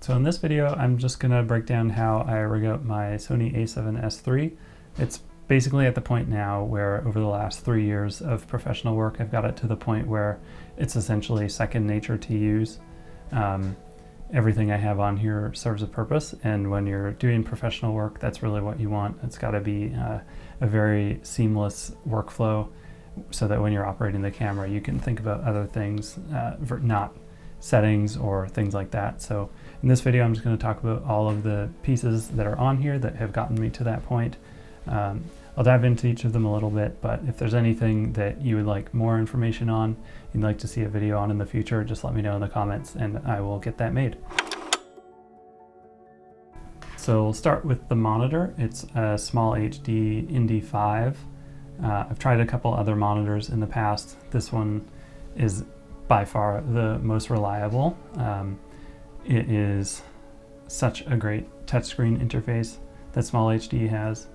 So in this video, I'm just gonna break down how I rig out my Sony A7S3. It's basically at the point now where over the last 3 years of professional work, I've got it to the point where it's essentially second nature to use. Everything I have on here serves a purpose, and when you're doing professional work, that's really what you want. It's gotta be a very seamless workflow so that when you're operating the camera, you can think about other things, not settings or things like that. So in this video, I'm just going to talk about all of the pieces that are on here that have gotten me to that point. I'll dive into each of them a little bit, but if there's anything that you would like more information on, you'd like to see a video on in the future, just let me know in the comments and I will get that made. So we'll start with the monitor. It's a small HD Indy 5. I've tried a couple other monitors in the past. This one is by far the most reliable. It is such a great touchscreen interface that Small HD has.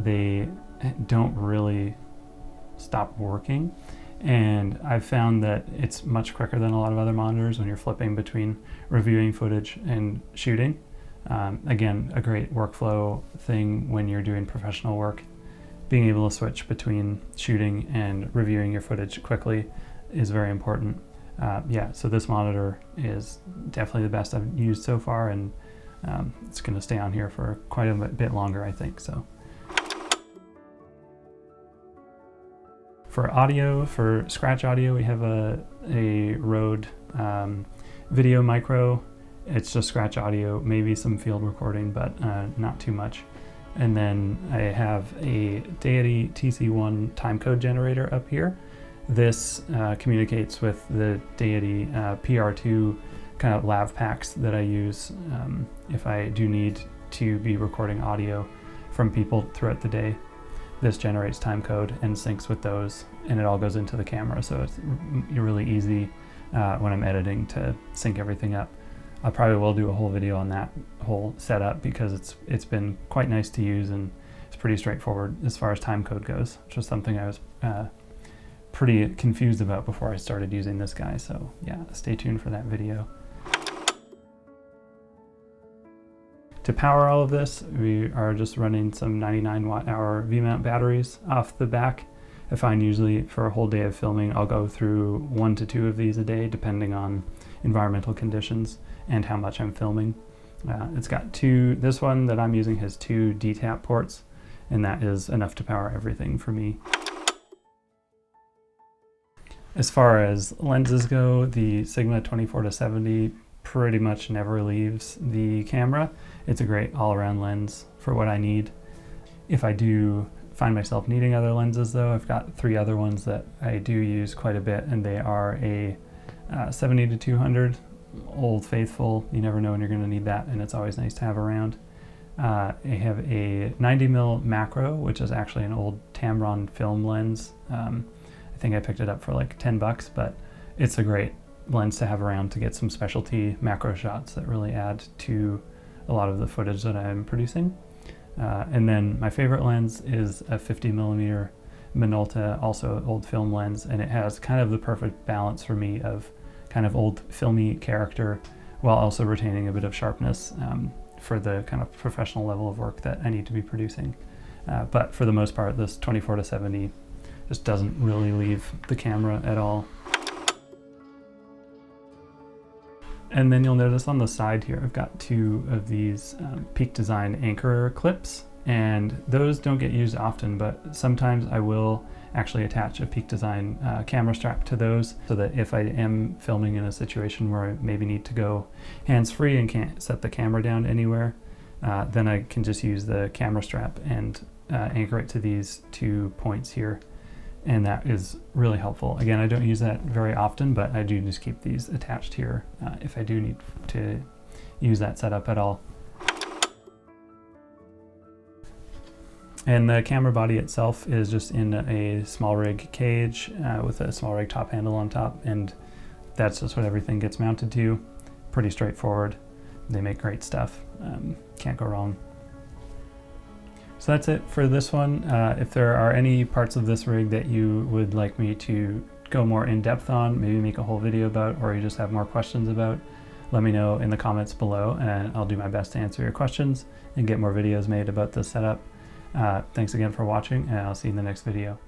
They don't really stop working, and I've found that it's much quicker than a lot of other monitors when you're flipping between reviewing footage and shooting. Again, a great workflow thing when you're doing professional work. Being able to switch between shooting and reviewing your footage quickly is very important. So this monitor is definitely the best I've used so far, and it's going to stay on here for quite a bit longer, I think. So for audio, for scratch audio, we have a Rode Video Micro. It's just scratch audio, maybe some field recording, but not too much. And then I have a Deity TC1 timecode generator up here. This communicates with the Deity PR2 kind of lav packs that I use if I do need to be recording audio from people throughout the day. This generates timecode and syncs with those, and it all goes into the camera, so it's really easy when I'm editing to sync everything up. I probably will do a whole video on that whole setup because it's been quite nice to use, and it's pretty straightforward as far as timecode goes, which was something I was pretty confused about before I started using this guy. So yeah, stay tuned for that video. To power all of this, we are just running some 99 watt-hour V-mount batteries off the back. I find usually for a whole day of filming, I'll go through 1 to 2 of these a day, depending on environmental conditions and how much I'm filming. It's got this one that I'm using has 2 D-tap ports, and that is enough to power everything for me. As far as lenses go, the Sigma 24-70 pretty much never leaves the camera. It's a great all-around lens for what I need. If I do find myself needing other lenses though, I've got 3 other ones that I do use quite a bit, and they are a 70-200 Old Faithful. You never know when you're going to need that, and it's always nice to have around. I have a 90mm macro, which is actually an old Tamron film lens. I think I picked it up for like 10 bucks, but it's a great lens to have around to get some specialty macro shots that really add to a lot of the footage that I'm producing. And then my favorite lens is a 50mm Minolta, also old film lens, and it has kind of the perfect balance for me of kind of old filmy character while also retaining a bit of sharpness for the kind of professional level of work that I need to be producing. But for the most part, this 24-70 just doesn't really leave the camera at all. And then you'll notice on the side here, I've got 2 of these Peak Design anchor clips, and those don't get used often, but sometimes I will actually attach a Peak Design camera strap to those, so that if I am filming in a situation where I maybe need to go hands-free and can't set the camera down anywhere, then I can just use the camera strap and anchor it to these 2 points here. And that is really helpful. Again, I don't use that very often, but I do just keep these attached here if I do need to use that setup at all. And the camera body itself is just in a small rig cage with a small rig top handle on top, and that's just what everything gets mounted to. Pretty straightforward. They make great stuff. Can't go wrong. So that's it for this one. If there are any parts of this rig that you would like me to go more in depth on, maybe make a whole video about, or you just have more questions about, let me know in the comments below, and I'll do my best to answer your questions and get more videos made about this setup. Thanks again for watching, and I'll see you in the next video.